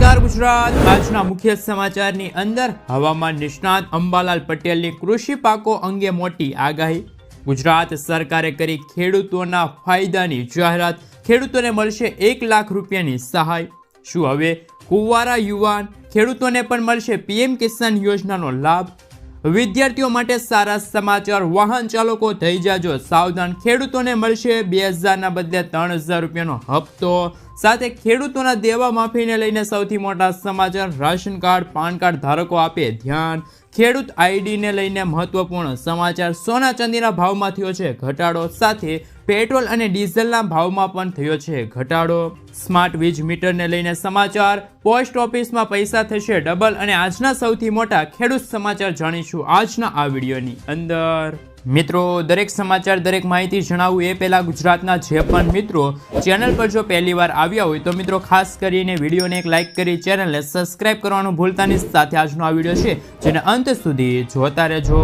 નમસ્કાર ગુજરાત। આજના મુખ્ય સમાચારની અંદર હવામાન નિષ્ણાત અંબાલાલ પટેલની કૃષિ પાકો અંગે મોટી આગાહી। ગુજરાત સરકારે કરી ખેડૂતોના ફાયદાની જાહેરાત। ખેડૂતોને મળશે 1 લાખ રૂપિયાની સહાય। શું હવે કુંવારા યુવાન ખેડૂતોને પણ મળશે પીએમ કિસાન યોજનાનો લાભ? વિદ્યાર્થીઓ માટે સારા સમાચાર, વાહન ચાલકો થઈ જાજો સાવધાન। ખેડૂતોને મળશે 2000ના બદલે 3000 રૂપિયાનો હપ્તો। સાથે ખેડૂતોના દેવા માફીને લઈને સૌથી મોટા સમાચાર। રાશન કાર્ડ, પાન કાર્ડ ધારકો આપે ધ્યાન। ખેડૂત આઈડીને લઈને મહત્વપૂર્ણ સમાચાર। સોના ચાંદીના ભાવમાં થયો છે ઘટાડો, સાથે પેટ્રોલ અને ડીઝલના ભાવમાં પણ થયો છે ઘટાડો। સ્માર્ટ વીજ મીટરને લઈને સમાચાર। પોસ્ટ ઓફિસમાં પૈસા થશે ડબલ, અને આજના સૌથી મોટા ખેડૂત સમાચાર જાણીશું આજના આ વિડીયોની અંદર। મિત્રો, દરેક સમાચાર, દરેક માહિતી જણાવું એ પહેલા ગુજરાતના જે પણ મિત્રો ચેનલ પર જો પહેલી વાર આવ્યા હોય તો મિત્રો ખાસ કરીને વિડીયોને એક લાઇક કરી ચેનલને સબસ્ક્રાઇબ કરવાનું ભૂલતા નહીં। સાથે આજનો આ વિડીયો છે જેને અંત સુધી જોતા રહેજો।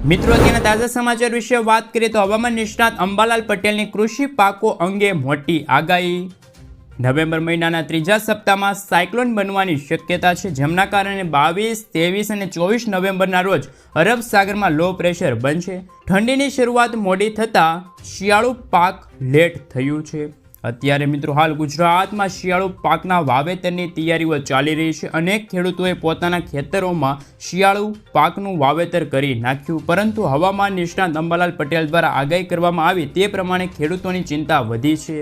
મિત્રો, અત્યારના તાજા સમાચાર વિશે વાત કરીએ તો હવામાન નિષ્ણાત અંબાલાલ પટેલની કૃષિ પાકો અંગે મોટી આગાહી। નવેમ્બર મહિનાના ત્રીજા સપ્તાહમાં સાયક્લોન બનવાની શક્યતા છે, જેમના કારણે 22, 23 અને 24 નવેમ્બરના રોજ અરબ સાગરમાં લો પ્રેશર બનશે। ઠંડીની શરૂઆત મોડી થતાં શિયાળુ પાક લેટ થયું છે। અત્યારે મિત્રો હાલ ગુજરાતમાં શિયાળુ પાકના વાવેતરની તૈયારીઓ ચાલી રહી છે। અનેક ખેડૂતોએ પોતાના ખેતરોમાં શિયાળુ પાકનું વાવેતર કરી નાખ્યું, પરંતુ હવામાન નિષ્ણાત અંબાલાલ પટેલ દ્વારા આગાહી કરવામાં આવી તે પ્રમાણે ખેડૂતોની ચિંતા વધી છે।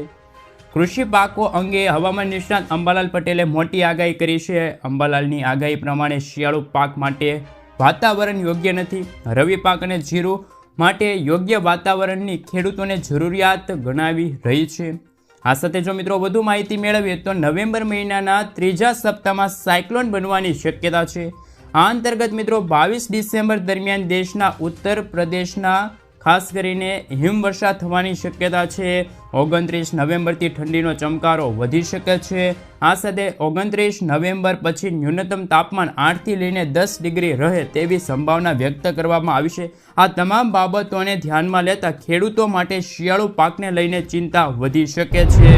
કૃષિ પાકો અંગે હવામાન નિષ્ણાત અંબાલાલ પટેલે મોટી આગાહી કરી છે। અંબાલાલની આગાહી પ્રમાણે શિયાળુ પાક માટે વાતાવરણ યોગ્ય નથી। રવિ પાક અને જીરું માટે યોગ્ય વાતાવરણની ખેડૂતોને જરૂરિયાત ગણાવી રહી છે। આ સાથે જો મિત્રો વધુ માહિતી મેળવીએ તો નવેમ્બર મહિનાના ત્રીજા સપ્તાહમાં સાયક્લોન બનવાની શક્યતા છે। આ અંતર્ગત મિત્રો 22 ડિસેમ્બર દરમિયાન દેશના ઉત્તર પ્રદેશના ખાસ કરીને હિમવર્ષા થવાની શક્યતા છે। 29 નવેમ્બરથી ઠંડીનો ચમકારો વધી શકે છે। આ સાથે 29 નવેમ્બર પછી ન્યૂનતમ તાપમાન 8થી લઈને 10 ડિગ્રી રહે તેવી સંભાવના વ્યક્ત કરવામાં આવી છે। આ તમામ બાબતોને ધ્યાનમાં લેતા ખેડૂતો માટે શિયાળુ પાકને લઈને ચિંતા વધી શકે છે।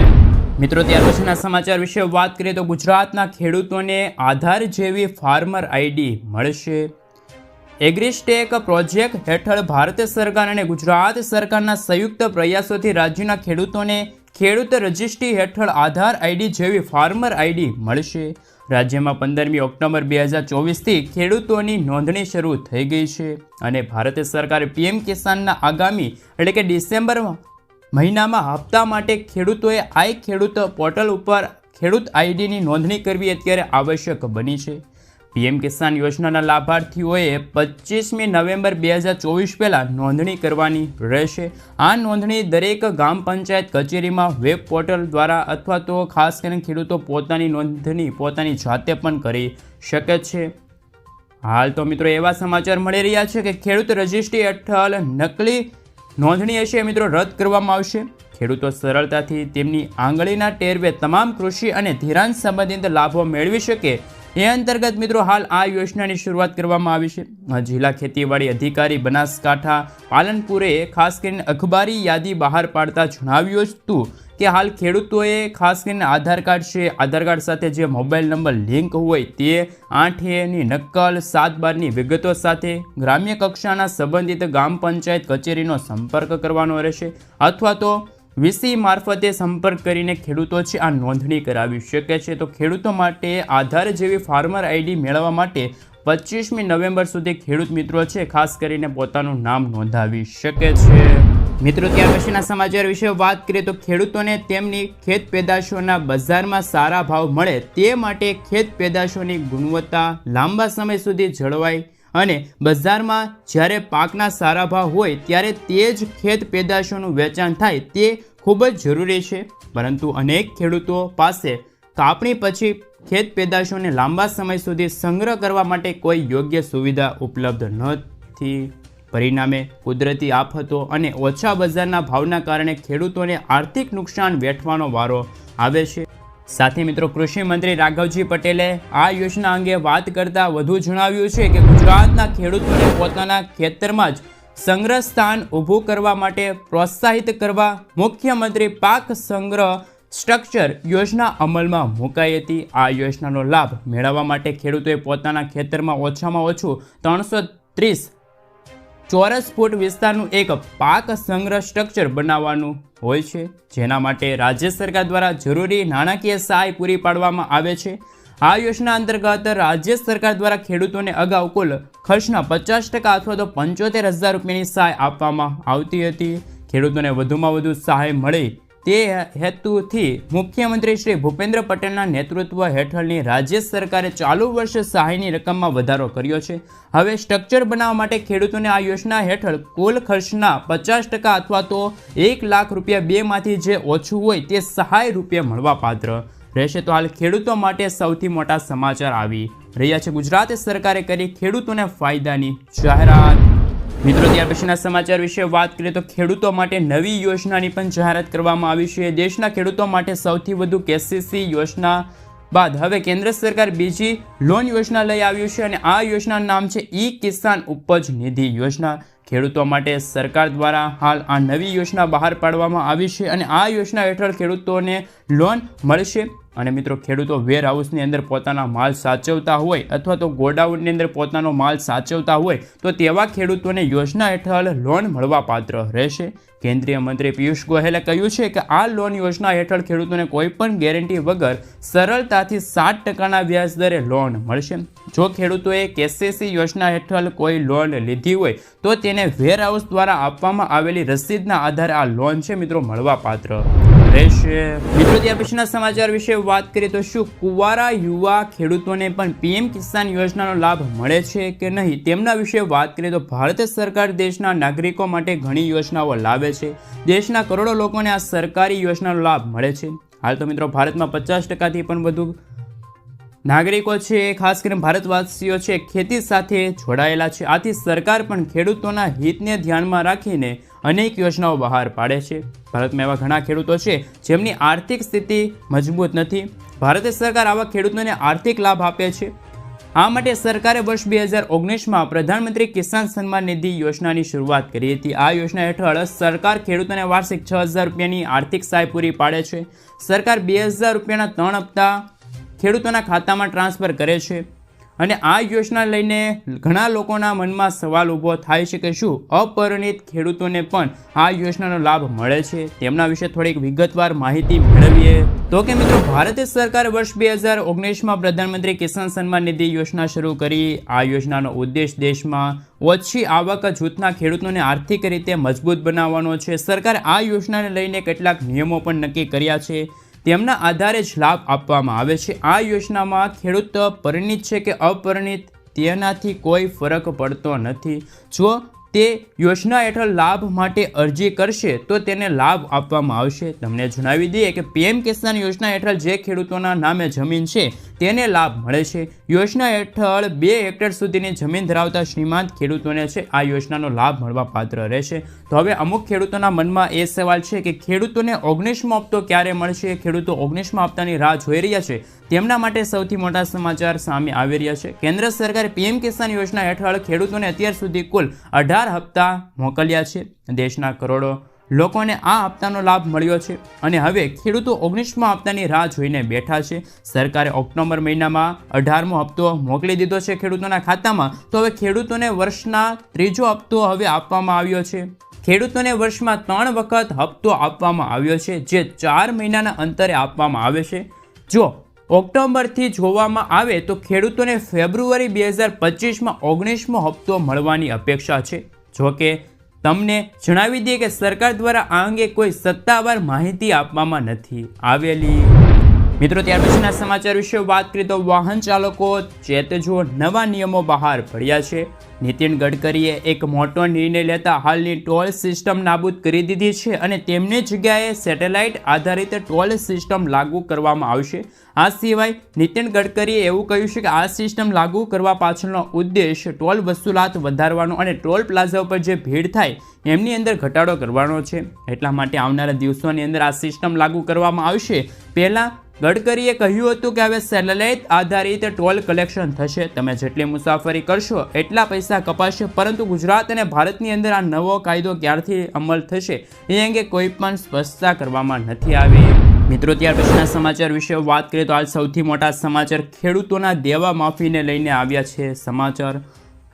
મિત્રો, ત્યાર પછીના સમાચાર વિશે વાત કરીએ તો ગુજરાતના ખેડૂતોને આધાર જેવી ફાર્મર આઈડી મળશે। એગ્રીસ્ટેક પ્રોજેક્ટ હેઠળ ભારત સરકાર અને ગુજરાત સરકારના સંયુક્ત પ્રયાસોથી રાજ્યના ખેડૂતોને ખેડૂત રજિસ્ટ્રી હેઠળ આધાર આઈડી જેવી ફાર્મર આઈડી મળશે। રાજ્યમાં 15મી ઓક્ટોબર 2024થી ખેડૂતોની નોંધણી શરૂ થઈ ગઈ છે, અને ભારત સરકારે પીએમ કિસાનના આગામી એટલે કે ડિસેમ્બર મહિનામાં હપ્તા માટે ખેડૂતોએ આઈ ખેડૂત પોર્ટલ ઉપર ખેડૂત આઈડીની નોંધણી કરવી અત્યારે આવશ્યક બની છે। પીએમ કિસાન યોજનાના લાભાર્થીઓએ 25મી નવેમ્બર 2024 પહેલાં નોંધણી કરવાની રહેશે। આ નોંધણી દરેક ગ્રામ પંચાયત કચેરીમાં વેબ પોર્ટલ દ્વારા અથવા તો ખાસ કરીને ખેડૂતો પોતાની નોંધણી પોતાની જાતે પણ કરી શકે છે। હાલ તો મિત્રો એવા સમાચાર મળી રહ્યા છે કે ખેડૂત રજિસ્ટ્રી હેઠળ નકલી નોંધણી હશે મિત્રો રદ કરવામાં આવશે। ખેડૂતો સરળતાથી તેમની આંગળીના ટેરવે તમામ કૃષિ અને ધિરાણ સંબંધિત લાભો મેળવી શકે એ અંતર્ગત મિત્રો હાલ આ યોજનાની શરૂઆત કરવામાં આવી છે। જિલ્લા ખેતીવાડી અધિકારી બનાસકાંઠા પાલનપુરે ખાસ કરીને અખબારી યાદી બહાર પાડતા જણાવ્યું હતું કે હાલ ખેડૂતોએ ખાસ કરીને આધાર કાર્ડ છે, આધાર કાર્ડ સાથે જે મોબાઈલ નંબર લિંક હોય તે 8Aની નકલ, 7/12ની વિગતો સાથે ગ્રામ્ય કક્ષાના સંબંધિત ગ્રામ પંચાયત કચેરીનો સંપર્ક કરવાનો રહેશે, અથવા તો વીસી મારફતે સંપર્ક કરીને ખેડૂતો છે આ નોંધણી કરાવી શકે છે। તો ખેડૂતો માટે આધાર જેવી ફાર્મર આઈડી મેળવવા માટે 25મી નવેમ્બર સુધી ખેડૂત મિત્રો છે ખાસ કરીને પોતાનું નામ નોંધાવી શકે છે। મિત્રો, ત્યાર પછીના સમાચાર વિશે વાત કરીએ તો ખેડૂતોને તેમની ખેત પેદાશોના બજારમાં સારા ભાવ મળે તે માટે ખેત પેદાશોની ગુણવત્તા લાંબા સમય સુધી જળવાય અને બજારમાં જ્યારે પાકના સારા ભાવ હોય ત્યારે તે જ ખેત પેદાશોનું વેચાણ થાય તે ખૂબ જ જરૂરી છે, પરંતુ અનેક ખેડૂતો પાસે કાપણી પછી ખેત પેદાશોને લાંબા સમય સુધી સંગ્રહ કરવા માટે કોઈ યોગ્ય સુવિધા ઉપલબ્ધ નથી। પરિણામે કુદરતી આફતો અને ઓછા બજારના ભાવના કારણે ખેડૂતોને આર્થિક નુકસાન વેઠવાનો વારો આવે છે। સાથે મિત્રો કૃષિ મંત્રી રાઘવજી પટેલે આ યોજના અંગે વાત કરતા વધુ જણાવ્યું છે કે ગુજરાતના ખેડૂતોને પોતાના ખેતરમાં જ સંગ્રહ સ્થાન ઊભું કરવા માટે પ્રોત્સાહિત કરવા મુખ્યમંત્રી પાક સંગ્રહ સ્ટ્રક્ચર યોજના અમલમાં મુકાઈ હતી। આ યોજનાનો લાભ મેળવવા માટે ખેડૂતોએ પોતાના ખેતરમાં ઓછામાં ઓછું 330 ચોરસ ફૂટ વિસ્તારનું એક પાક સંગ્રહ સ્ટ્રક્ચર બનાવવાનું હોય છે, જેના માટે રાજ્ય સરકાર દ્વારા જરૂરી નાણાકીય સહાય પૂરી પાડવામાં આવે છે। આ યોજના અંતર્ગત રાજ્ય સરકાર દ્વારા ખેડૂતોને અગાઉ કુલ ખર્ચના 50% અથવા તો 75,000 રૂપિયાની સહાય આપવામાં આવતી હતી। ખેડૂતોને વધુમાં વધુ સહાય મળે તે હેતુથી મુખ્યમંત્રી શ્રી ભૂપેન્દ્ર પટેલના નેતૃત્વ હેઠળની રાજ્ય સરકારે ચાલુ વર્ષે સહાયની રકમમાં વધારો કર્યો છે। હવે સ્ટ્રક્ચર બનાવવા માટે ખેડૂતોને આ યોજના હેઠળ કુલ ખર્ચના 50% અથવા તો 1 લાખ રૂપિયા બેમાંથી જે ઓછું હોય તે સહાય રૂપિયા મળવાપાત્ર રહેશે। તો હાલ ખેડૂતો માટે સૌથી મોટા સમાચાર આવી રહ્યા છે। ગુજરાત સરકારે કરી ખેડૂતોને ફાયદાની જાહેરાત। મિત્રો, ત્યાર પછીના સમાચાર વિશે વાત કરીએ તો ખેડૂતો માટે નવી યોજનાની પણ જાહેરાત કરવામાં આવી છે। દેશના ખેડૂતો માટે સૌથી વધુ કેસીસી યોજના બાદ હવે કેન્દ્ર સરકાર બીજી લોન યોજના લઈ આવ્યું છે અને આ યોજનાનું નામ છે ઈ કિસાન ઉપજ નિધિ યોજના। ખેડૂતો માટે સરકાર દ્વારા હાલ આ નવી યોજના બહાર પાડવામાં આવી છે અને આ યોજના હેઠળ ખેડૂતોને લોન મળશે। અને મિત્રો, ખેડૂતો વેર હાઉસની અંદર પોતાના માલ સાચવતા હોય અથવા તો ગોડાઉનની અંદર પોતાનો માલ સાચવતા હોય તો તેવા ખેડૂતોને યોજના હેઠળ લોન મળવાપાત્ર રહેશે। કેન્દ્રીય મંત્રી પિયુષ ગોયલે કહ્યું છે કે આ લોન યોજના હેઠળ ખેડૂતોને કોઈ પણ ગેરંટી વગર સરળતાથી 7% વ્યાજ દરે લોન મળશે। જો ખેડૂતોએ કેસીસી યોજના હેઠળ કોઈ લોન લીધી હોય તો તેને વેર હાઉસ દ્વારા આપવામાં આવેલી રસીદના આધારે આ લોન છે મિત્રો મળવાપાત્ર રહેશે। મિત્રો, ત્યાર પછીના સમાચાર વિશે વાત કરીએ તો શું કુંવારા યુવા ખેડૂતોને પણ પીએમ કિસાન યોજનાનો લાભ મળે છે કે નહીં તેમના વિશે વાત કરીએ તો ભારત સરકાર દેશના નાગરિકો માટે ઘણી યોજનાઓ લાવે છે। દેશના કરોડો લોકોને આ સરકારી યોજનાનો લાભ મળે છે। હાલ તો મિત્રો ભારતમાં 50%થી પણ વધુ નાગરિકો છે, ખાસ કરીને ભારતવાસીઓ છે, ખેતી સાથે જોડાયેલા છે। આથી સરકાર પણ ખેડૂતોના હિતને ધ્યાનમાં રાખીને અનેક યોજનાઓ બહાર પાડે છે। ભારતમાં એવા ઘણા ખેડૂતો છે જેમની આર્થિક સ્થિતિ મજબૂત નથી। ભારત સરકાર આવા ખેડૂતોને આર્થિક લાભ આપે છે। આ માટે સરકારે વર્ષ 2019માં પ્રધાનમંત્રી કિસાન સન્માન નિધિ યોજનાની શરૂઆત કરી હતી। આ યોજના હેઠળ સરકાર ખેડૂતોને વાર્ષિક 6,000 રૂપિયાની આર્થિક સહાય પૂરી પાડે છે। સરકાર 2,000 રૂપિયાના 3 હપ્તા ખેડૂતોના ખાતામાં ટ્રાન્સફર કરે છે અને આ યોજના લઈને ઘણા લોકોના મનમાં સવાલ ઊભો થાય છે કે શું અપરિણિત ખેડૂતોને પણ આ યોજનાનો લાભ મળે છે? તેમના વિશે થોડીક વિગતવાર માહિતી મેળવીએ તો કે મિત્રો, ભારત સરકારે વર્ષ 2019માં પ્રધાનમંત્રી કિસાન સન્માન નિધિ યોજના શરૂ કરી। આ યોજનાનો ઉદ્દેશ દેશમાં ઓછી આવક જૂથના ખેડૂતોને આર્થિક રીતે મજબૂત બનાવવાનો છે। સરકારે આ યોજનાને લઈને કેટલાક નિયમો પણ નક્કી કર્યા છે, તેમના આધારે જ લાભ આપવામાં આવે છે। આ યોજનામાં ખેડૂત પરિણિત છે કે અપરિણિત તેનાથી કોઈ ફરક પડતો નથી। જો તે યોજના હેઠળ લાભ માટે અરજી કરશે તો તેને લાભ આપવામાં આવશે। તમને જણાવી દઈએ કે પીએમ કિસાન યોજના હેઠળ જે ખેડૂતોના નામે જમીન છે તેને લાભ મળે છે। યોજના હેઠળ 2 હેક્ટર સુધીની જમીન ધરાવતા શ્રીમંત ખેડૂતોને છે આ યોજનાનો લાભ મળવા પાત્ર રહેશે। તો હવે અમુક ખેડૂતોના મનમાં એ સવાલ છે કે ખેડૂતોને 19મો હપ્તો ક્યારે મળશે? ખેડૂતો 19મા હપ્તાની રાહ જોઈ રહ્યા છે। તેમના માટે સૌથી મોટા સમાચાર સામે આવી રહ્યા છે। કેન્દ્ર સરકારે પીએમ કિસાન યોજના હેઠળ ખેડૂતોને અત્યાર સુધી કુલ 18 હપ્તા મોકલ્યા છે। દેશના કરોડો લોકોને આ હપ્તાનો લાભ મળ્યો છે અને હવે ખેડૂતો 19મા હપ્તાની રાહ જોઈને બેઠા છે। સરકારે ઓક્ટોબર મહિનામાં 18મો હપ્તો મોકલી દીધો છે ખેડૂતોના ખાતામાં। તો હવે ખેડૂતોને વર્ષના 3જો હપ્તો હવે આપવામાં આવ્યો છે। ખેડૂતોને વર્ષમાં 3 વખત હપ્તો આપવામાં આવ્યો છે, જે 4 મહિનાના અંતરે આપવામાં આવે છે। જો ઓક્ટોબરથી જોવામાં આવે તો ખેડૂતોને ફેબ્રુઆરી 2025માં 19મો હપ્તો મળવાની અપેક્ષા છે। જો કે તમને જણાવી દઈએ કે સરકાર દ્વારા આ અંગે કોઈ સત્તાવાર માહિતી આપવામાં નથી આવેલી। મિત્રો, ત્યાર પછીના સમાચાર વિશે વાત કરીએ તો વાહન ચાલકો ચેતજો, નવા નિયમો બહાર પડ્યા છે। નીતિન ગડકરીએ એક મોટો નિર્ણય લેતા હાલની ટોલ સિસ્ટમ નાબૂદ કરી દીધી છે અને તેમની જગ્યાએ સેટેલાઇટ આધારિત ટોલ સિસ્ટમ લાગુ કરવામાં આવશે। આ સિવાય નીતિન ગડકરીએ એવું કહ્યું છે કે આ સિસ્ટમ લાગુ કરવા પાછળનો ઉદ્દેશ ટોલ વસૂલાત વધારવાનો અને ટોલ પ્લાઝા ઉપર જે ભીડ થાય એમની અંદર ઘટાડો કરવાનો છે। એટલા માટે આવનારા દિવસોની અંદર આ સિસ્ટમ લાગુ કરવામાં આવશે। પહેલાં ગડકરીએ કહ્યું હતું કે હવે સેટેલાઇટ આધારિત ટોલ કલેક્શન થશે। તમે જેટલી મુસાફરી કરશો એટલા પૈસા કપાશે, પરંતુ ગુજરાત અને ભારતની અંદર આ નવો કાયદો ક્યારથી અમલ થશે એ અંગે કોઈ પણ સ્પષ્ટતા કરવામાં નથી આવી। મિત્રો ત્યાર પછીના સમાચાર વિશે વાત કરીએ તો હાલ સૌથી મોટા સમાચાર ખેડૂતોના દેવા માફીને લઈને આવ્યા છે સમાચાર।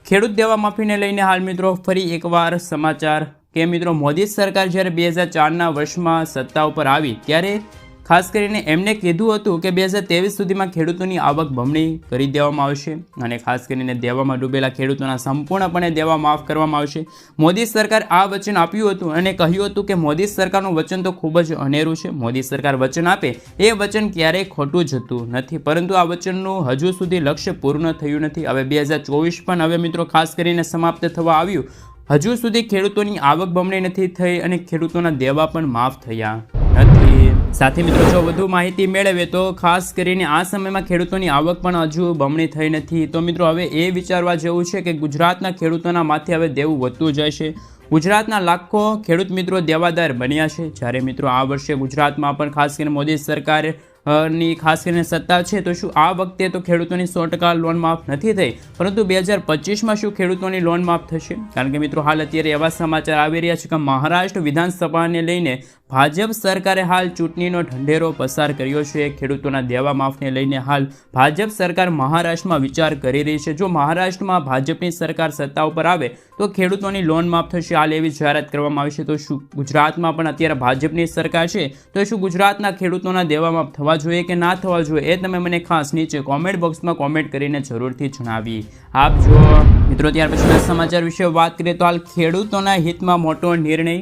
ખેડૂત દેવા માફીને લઈને હાલ મિત્રો ફરી એકવાર સમાચાર કે મિત્રો મોદી સરકાર જ્યારે 2004ના વર્ષમાં સત્તા ઉપર આવી ત્યારે ખાસ કરીને એમને કીધું હતું કે 2023 સુધીમાં ખેડૂતોની આવક બમણી કરી દેવામાં આવશે અને ખાસ કરીને દેવામાં ડૂબેલા ખેડૂતોના સંપૂર્ણપણે દેવા માફ કરવામાં આવશે। મોદી સરકાર આ વચન આપ્યું હતું અને કહ્યું હતું કે મોદી સરકારનું વચન તો ખૂબ જ અનેરું છે। મોદી સરકાર વચન આપે એ વચન ક્યારેય ખોટું જતું નથી, પરંતુ આ વચનનું હજુ સુધી લક્ષ્ય પૂર્ણ થયું નથી। હવે 2024 પણ હવે મિત્રો ખાસ કરીને સમાપ્ત થવા આવ્યું, હજુ સુધી ખેડૂતોની આવક બમણી નથી થઈ અને ખેડૂતોના દેવા પણ માફ થયા નથી। સાથે મિત્રો જો વધુ માહિતી મેળવે તો ખાસ કરીને આ સમયમાં ખેડૂતોની આવક પણ હજુ બમણી થઈ નથી, તો મિત્રો હવે એ વિચારવા જેવું છે કે ગુજરાતના ખેડૂતોના માથે હવે દેવું વધતું જાય છે। ગુજરાતના લાખો ખેડૂત મિત્રો દેવાદાર બન્યા છે, જ્યારે મિત્રો આ વર્ષે ગુજરાતમાં પણ ખાસ કરીને મોદી સરકાર ની ખાસ કરીને સત્તા છે, તો શું આ વખતે તો ખેડૂતોની 100% લોન માફ નથી થઈ, પરંતુ 2025માં શું ખેડૂતોની લોન માફ થશે? કારણ કે મિત્રો હાલ અત્યારે એવા સમાચાર આવી રહ્યા છે કે મહારાષ્ટ્ર વિધાનસભાને લઈને ભાજપ સરકારે હાલ ચૂંટણીનો ઢંઢેરો પસાર કર્યો છે। ખેડૂતોના દેવા માફને લઈને હાલ ભાજપ સરકાર મહારાષ્ટ્રમાં વિચાર કરી રહી છે। જો મહારાષ્ટ્રમાં ભાજપની સરકાર સત્તા ઉપર આવે તો ખેડૂતોની લોન માફ થશે, હાલ એવી જાહેરાત કરવામાં આવી છે। તો શું ગુજરાતમાં પણ અત્યારે ભાજપની સરકાર છે, તો શું ગુજરાતના ખેડૂતોના દેવા માફ થવા જોઈએ કે ના થવા જોઈએ એ તમે મને ખાસ નીચે કોમેન્ટ બોક્સમાં કોમેન્ટ કરીને જરૂરથી જણાવી આપજો। મિત્રો ત્યાર પછીના સમાચાર વિશે વાત કરીએ તો હાલ ખેડૂતોના હિતમાં મોટો નિર્ણય।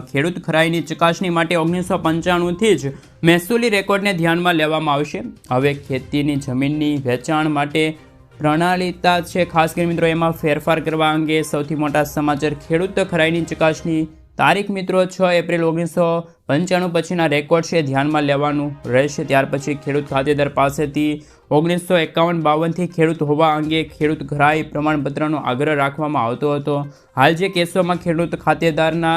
ખેડૂત ખરાઈની ચકાસણી માટે 1995થી જ મહેસૂલી રેકોર્ડને ધ્યાનમાં લેવામાં આવશે। હવે ખેતીની જમીનની વેચાણ માટે પ્રણાલિતા છે, ખાસ કરીને મિત્રો એમાં ફેરફાર કરવા અંગે સૌથી મોટા સમાચાર। ખેડૂત ખરાઈની ચકાસણી તારીખ મિત્રો 6 એપ્રિલ 1995 પછીના રેકોર્ડ છે ધ્યાનમાં લેવાનું રહેશે। ત્યાર પછી ખેડૂત ખાતેદાર પાસેથી 1951-52થી ખેડૂત હોવા અંગે ખેડૂત ખરાઈ પ્રમાણપત્રનો આગ્રહ રાખવામાં આવતો હતો। હાલ જે કેસોમાં ખેડૂત ખાતેદારના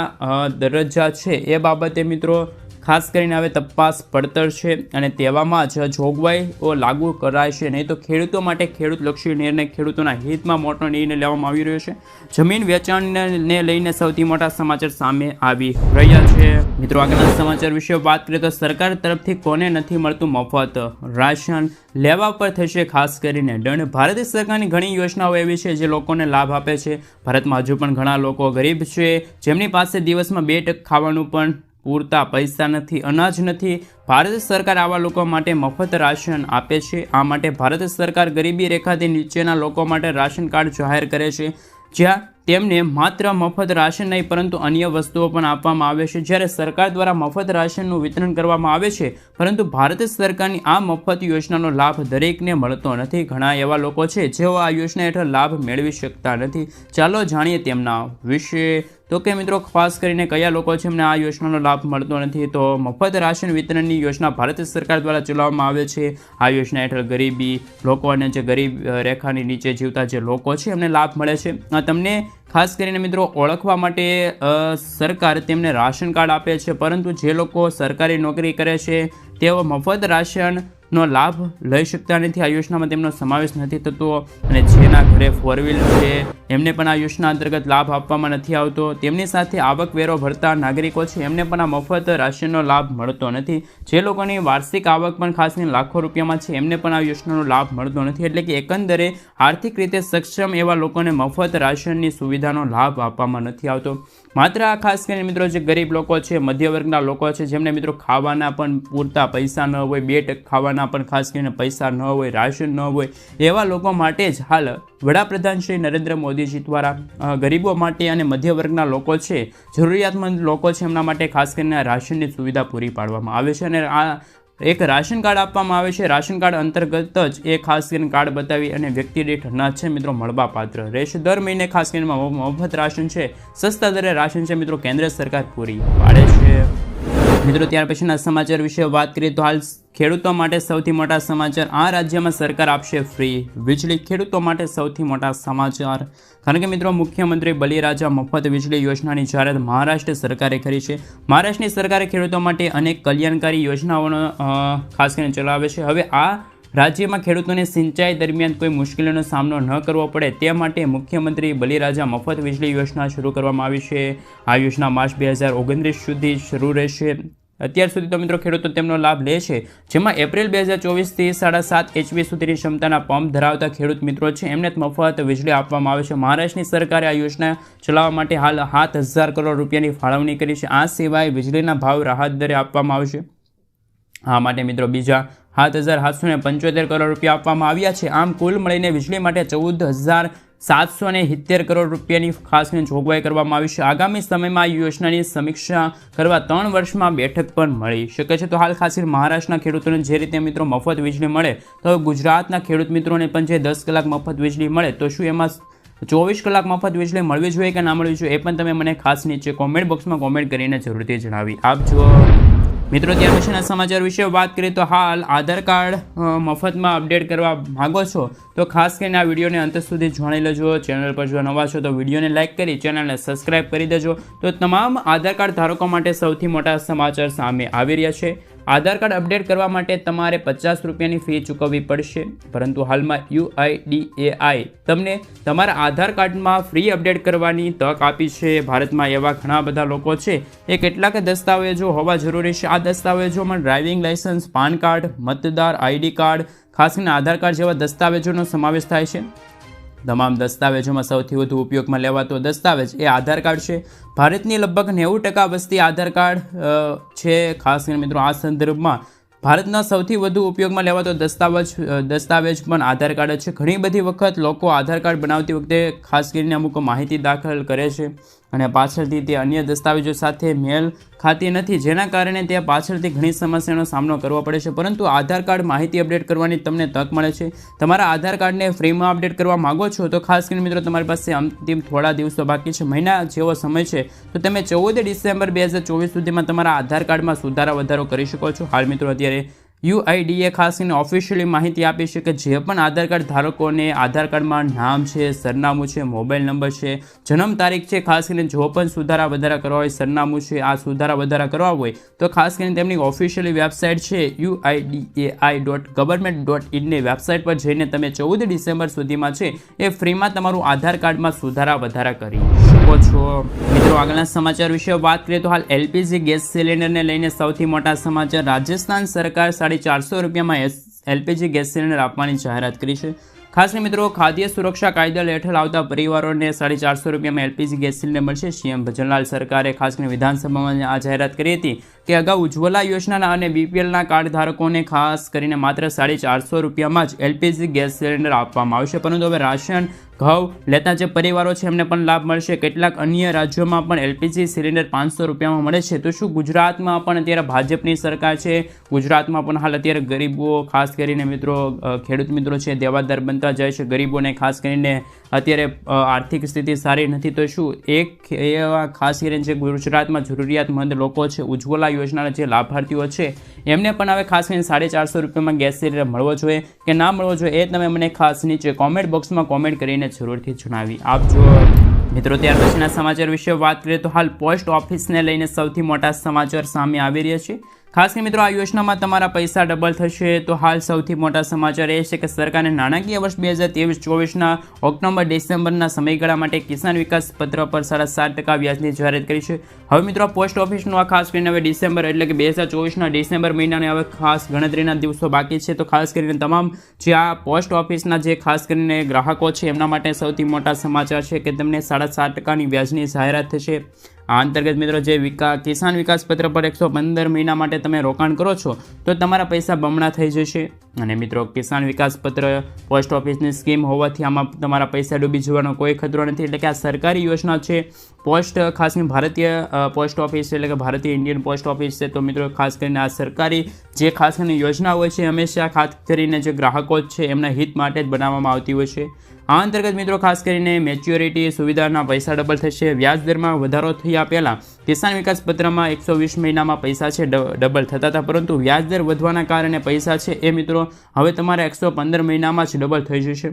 દરજ્જા છે એ બાબતે મિત્રો ખાસ કરીને હવે તપાસ પડતર છે અને તેવામાં જ જોગવાઈઓ લાગુ કરાશે, નહીં તો ખેડૂતો માટે ખેડૂતલક્ષી નિર્ણય, ખેડૂતોના હિતમાં મોટો નિર્ણય લેવામાં આવી રહ્યો છે। જમીન વેચાણને લઈને સૌથી મોટા સમાચાર સામે આવી રહ્યા છે। મિત્રો આગળના સમાચાર વિશે વાત કરીએ તો સરકાર તરફથી કોને નથી મળતું મફત રાશન, લેવા પર થશે ખાસ કરીને દંડ। ભારત સરકારની ઘણી યોજનાઓ એવી છે જે લોકોને લાભ આપે છે। ભારતમાં હજુ પણ ઘણા લોકો ગરીબ છે જેમની પાસે દિવસમાં 2 ટક ખાવાનું પણ પૂરતા પૈસા નથી, અનાજ નથી। ભારત સરકાર આવા લોકો માટે મફત રાશન આપે છે। આ માટે ભારત સરકાર ગરીબી રેખાથી નીચેના લોકો માટે રાશન કાર્ડ જાહેર કરે છે, જ્યાં તેમને માત્ર મફત રાશન નહીં પરંતુ અન્ય વસ્તુઓ પણ આપવામાં આવે છે। જ્યારે સરકાર દ્વારા મફત રાશનનું વિતરણ કરવામાં આવે છે, પરંતુ ભારત સરકારની આ મફત યોજનાનો લાભ દરેકને મળતો નથી। ઘણા એવા લોકો છે જેઓ આ યોજના હેઠળ લાભ મેળવી શકતા નથી। ચાલો જાણીએ તેમના વિશે। તો કે મિત્રો ખાસ કરીને કયા લોકો છે એમને આ યોજનાનો લાભ મળતો નથી, તો મફત રાશન વિતરણની યોજના ભારત સરકાર દ્વારા ચલાવવામાં આવે છે। આ યોજના હેઠળ ગરીબી લોકો અને જે ગરીબ રેખાની નીચે જીવતા જે લોકો છે એમને લાભ મળે છે। તમને ખાસ કરીને મિત્રો ઓળખવા માટે સરકાર તેમને રાશન કાર્ડ આપે છે, પરંતુ જે લોકો સરકારી નોકરી કરે છે તેઓ મફત રાશનનો લાભ લઈ શકતા નથી। આ યોજનામાં તેમનો સમાવેશ નથી થતો અને જેના ઘરે 4 વ્હીલર છે એમને પણ આ યોજના અંતર્ગત લાભ આપવામાં નથી આવતો। તેમની સાથે આવકવેરો ભરતા નાગરિકો છે એમને પણ આ મફત રાશનનો લાભ મળતો નથી। જે લોકોની વાર્ષિક આવક પણ ખાસ કરીને લાખો રૂપિયામાં છે એમને પણ આ યોજનાનો લાભ મળતો નથી। એટલે કે એકંદરે આર્થિક રીતે સક્ષમ એવા લોકોને મફત રાશનની સુવિધાનો લાભ આપવામાં નથી આવતો। માત્ર આ ખાસ કરીને મિત્રો જે ગરીબ લોકો છે, મધ્ય વર્ગના લોકો છે જેમને મિત્રો ખાવાના પણ પૂરતા પૈસા ન હોય, 2 ટક ખાવાના પણ ખાસ કરીને પૈસા ન હોય, રાશન ન હોય, એવા લોકો માટે જ હાલ વડાપ્રધાન શ્રી નરેન્દ્ર મોદીજી દ્વારા ગરીબો માટે અને મધ્ય વર્ગના લોકો છે, જરૂરિયાતમંદ લોકો છે એમના માટે ખાસ કરીને રાશનની સુવિધા પૂરી પાડવામાં આવે છે અને આ એક રાશન કાર્ડ આપવામાં આવે છે। રાશન કાર્ડ અંતર્ગત જ એ ખાસ કરીને કાર્ડ બતાવી અને વ્યક્તિ દીઠ અનાજ છે મિત્રો મળવા પાત્ર રહેશે। દર મહિને ખાસ કરીને મફત રાશન છે, સસ્તા દરે રાશન છે મિત્રો કેન્દ્ર સરકાર પૂરી પાડે છે। મિત્રો ત્યાર પછીના સમાચાર વિશે વાત કરીએ તો હાલ ખેડૂતો માટે સૌથી મોટા સમાચાર। આ રાજ્યમાં સરકાર આપશે ફ્રી વીજળી, ખેડૂતો માટે સૌથી મોટા સમાચાર। કારણ કે મિત્રો મુખ્યમંત્રી બલિરાજા મફત વીજળી યોજનાની જાહેરાત મહારાષ્ટ્ર સરકારે કરી છે। મહારાષ્ટ્રની સરકારે ખેડૂતો માટે અનેક કલ્યાણકારી યોજનાઓનો ખાસ કરીને ચલાવે છે। હવે આ રાજ્યમાં ખેડૂતોને સિંચાઈ દરમિયાન કોઈ મુશ્કેલીનો સામનો ન કરવો પડે તે માટે મુખ્યમંત્રી બલિરાજા મફત વીજળી યોજના શરૂ કરવામાં આવી છે। આ યોજના માર્ચ 2029 સુધી શરૂ રહેશે। અત્યાર સુધી તો મિત્રો ખેડૂતો તેમનો લાભ લે છે, જેમાં એપ્રિલ 2024થી 7.5 HP સુધીની ક્ષમતાના પંપ ધરાવતા ખેડૂત મિત્રો છે એમને મફત વીજળી આપવામાં આવે છે. મહારાષ્ટ્રની સરકારે આ યોજના ચલાવવા માટે હાલ 7,000 કરોડ રૂપિયાની ફાળવણી કરી છે. આ સિવાય વીજળીના ભાવ રાહત દરે આપવામાં આવશે. આ માટે મિત્રો બીજા 7,775 કરોડ રૂપિયા આપવામાં આવ્યા છે. આમ કુલ મળીને વીજળી માટે 14,770 કરોડ રૂપિયાની ખાસ કરીને જોગવાઈ કરવામાં આવી છે. આગામી સમયમાં આ યોજનાની સમીક્ષા કરવા 3 વર્ષમાં બેઠક પણ મળી શકે છે. તો હાલ ખાસ કરીને મહારાષ્ટ્રના ખેડૂતોને જે રીતે મિત્રો મફત વીજળી મળે, તો ગુજરાતના ખેડૂત મિત્રોને પણ જે 10 કલાક મફત વીજળી મળે, તો શું એમાં 24 કલાક મફત વીજળી મળવી જોઈએ કે ના મળવી જોઈએ, એ પણ તમે મને ખાસ નીચે કોમેન્ટ બોક્સમાં કોમેન્ટ કરીને જરૂરથી જણાવી આપજો. મિત્રો ત્યાર પછીના સમાચાર વિશે વાત કરીએ તો હાલ આધાર કાર્ડ મફતમાં અપડેટ કરવા માગો છો તો ખાસ કરીને આ વિડીયોને અંત સુધી જાણી લેજો. ચેનલ પર જો નવા છો તો વિડીયોને લાઇક કરી ચેનલને સબસ્ક્રાઇબ કરી દેજો. તો તમામ આધાર કાર્ડ ધારકો માટે સૌથી મોટા સમાચાર સામે આવી રહ્યા છે. આધાર કાર્ડ અપડેટ કરવા માટે તમારે 50 રૂપિયાની ફી ચૂકવવી પડશે, પરંતુ હાલમાં UIDAI તમને તમારા આધાર કાર્ડમાં ફ્રી અપડેટ કરવાની તક આપી છે. ભારતમાં એવા ઘણા બધા લોકો છે એ કેટલાક દસ્તાવેજો હોવા જરૂરી છે. આ દસ્તાવેજોમાં ડ્રાઇવિંગ લાયસન્સ, પાન કાર્ડ, મતદાર ID કાર્ડ, ખાસ કરીને આધાર કાર્ડ જેવા દસ્તાવેજોનો સમાવેશ થાય છે. તમામ દસ્તાવેજોમાં સૌથી વધુ ઉપયોગમાં લેવાતો દસ્તાવેજ એ આધાર કાર્ડ છે. ભારતની લગભગ 90% વસ્તી આધાર કાર્ડ છે. ખાસ કરીને મિત્રો આ સંદર્ભમાં ભારતના સૌથી વધુ ઉપયોગમાં લેવાતો દસ્તાવેજ પણ આધાર કાર્ડ છે. ઘણી બધી વખત લોકો આધાર કાર્ડ બનાવતી વખતે ખાસ કરીને અમુક માહિતી દાખલ કરે છે અને પાછળથી તે અન્ય દસ્તાવેજો સાથે મેળ ખાતી નથી, જેના કારણે તે પાછળથી ઘણી સમસ્યાનો સામનો કરવો પડે છે. પરંતુ આધાર કાર્ડ માહિતી અપડેટ કરવાની તમને તક મળે છે. તમારા આધાર કાર્ડને ફ્રીમાં અપડેટ કરવા માગો છો તો ખાસ કરીને મિત્રો તમારી પાસે અંતિમ થોડા દિવસો બાકી છે, મહિના જેવો સમય છે, તો તમે 14 ડિસેમ્બર 2024 સુધીમાં તમારા આધાર કાર્ડમાં સુધારા વધારો કરી શકો છો. હાલ મિત્રો અત્યારે UIDAI ખાસ કરીને ઓફિશિયલી માહિતી આપી છે કે જે પણ આધાર કાર્ડ ધારકોને આધાર કાર્ડમાં નામ છે, સરનામું છે, મોબાઈલ નંબર છે, જન્મ તારીખ છે, ખાસ કરીને જો પણ સુધારા વધારા કરવા હોય, સરનામું છે, આ સુધારા વધારા કરવા હોય તો ખાસ કરીને તેમની ઓફિશિયલી વેબસાઇટ છે uidai.government.in ની વેબસાઇટ પર જઈને તમે 14 ડિસેમ્બર સુધીમાં છે એ ફ્રીમાં તમારું આધાર કાર્ડમાં સુધારા વધારા કરી શકો છો. મિત્રો આગળના સમાચાર વિશે વાત કરીએ તો હાલ LPG ગેસ સિલિન્ડરને લઈને સૌથી મોટા સમાચાર. રાજસ્થાન સરકાર 450 રૂપિયામાં LPG ગેસ સિલિન્ડર આપવાની જાહેરાત કરી છે. ખાસ કરીને મિત્રો ખાદ્ય સુરક્ષા કાયદા હેઠળ આવતા પરિવારોને 450 રૂપિયામાં LPG ગેસ સિલિન્ડર મળશે. CM ભજનલાલ સરકારે ખાસ કરીને વિધાનસભામાં આ જાહેરાત કરી હતી કે અગાઉ ઉજ્જવલા યોજનાના અને BPLના કાર્ડ ધારકોને ખાસ કરીને માત્ર 450 રૂપિયામાં જ LPG ગેસ સિલિન્ડર આપવામાં આવશે, પરંતુ હવે રાશન ઘઉં લેતા જે પરિવારો છે એમને પણ લાભ મળશે. કેટલાક અન્ય રાજ્યોમાં પણ LPG સિલિન્ડર 500 રૂપિયામાં મળે છે. તો શું ગુજરાતમાં પણ અત્યારે ભાજપની સરકાર છે, ગુજરાતમાં પણ હાલ અત્યારે ગરીબો ખાસ કરીને મિત્રો ખેડૂત મિત્રો છે દેવાદાર બનતા જાય છે, ગરીબોને ખાસ કરીને અત્યારે આર્થિક સ્થિતિ સારી નથી, તો શું એક એવા ખાસ કરીને જે ગુજરાતમાં જરૂરિયાતમંદ લોકો છે, ઉજ્જવલા યોજનાના જે લાભાર્થીઓ છે એમને પણ હવે ખાસ કરીને 450 રૂપિયામાં ગેસ સિલિન્ડર મળવો જોઈએ કે ના મળવો જોઈએ, એ તમે મને ખાસ નીચે કોમેન્ટ બોક્સમાં કોમેન્ટ કરીને જરૂરથી જણાવી આપજો. મિત્રો ત્યાર પછીના સમાચાર વિશે વાત કરીએ તો હાલ પોસ્ટ ઓફિસને લઈને સૌથી મોટા સમાચાર સામે આવી રહ્યા છે. ખાસ કરીને મિત્રો આ યોજનામાં તમારા પૈસા ડબલ થશે. તો હાલ સૌથી મોટા સમાચાર એ છે કે સરકારે નાણાકીય વર્ષ 2023-24ના ઓક્ટોબર ડિસેમ્બરના સમયગાળા માટે કિસાન વિકાસ પત્ર પર 7.5% વ્યાજની જાહેરાત કરી છે. હવે મિત્રો પોસ્ટ ઓફિસનું આ ખાસ કરીને હવે ડિસેમ્બર એટલે કે 2024ના ડિસેમ્બર મહિનાને હવે ખાસ ગણતરીના દિવસો બાકી છે. તો ખાસ કરીને તમામ જે આ પોસ્ટ ઓફિસના જે ખાસ કરીને ગ્રાહકો છે એમના માટે સૌથી મોટા સમાચાર છે કે તેમને 7.5%ની વ્યાજની જાહેરાત થશે. આ અંતર્ગત મિત્રો જે કિસાન વિકાસ પત્ર પર 115 મહિના માટે તમે રોકાણ કરો છો તો તમારા પૈસા બમણા થઈ જશે. અને મિત્રો કિસાન વિકાસ પત્ર પોસ્ટ ઓફિસની સ્કીમ હોવાથી આમાં તમારા પૈસા ડૂબી જવાનો કોઈ ખતરો નથી. એટલે કે આ સરકારી યોજના છે. પોસ્ટ ખાસ કરીને ભારતીય પોસ્ટ ઓફિસ એટલે કે ભારતીય ઇન્ડિયન પોસ્ટ ઓફિસ છે. તો મિત્રો ખાસ કરીને આ સરકારી જે ખાસ કરીને યોજના હોય છે હંમેશા ખાસ કરીને જે ગ્રાહકો છે એમના હિત માટે જ બનાવવામાં આવતી હોય છે. આ અંતર્ગત મિત્રો ખાસ કરીને મેચ્યોરિટી સુવિધાના પૈસા ડબલ થશે. વ્યાજ દરમાં વધારો થયા પહેલાં કિસાન વિકાસ પત્રમાં 120 મહિનામાં પૈસા છે ડબલ થતા હતા, પરંતુ વ્યાજ દર વધવાના કારણે પૈસા છે એ મિત્રો હવે તમારે 115 મહિનામાં જ ડબલ થઈ જશે.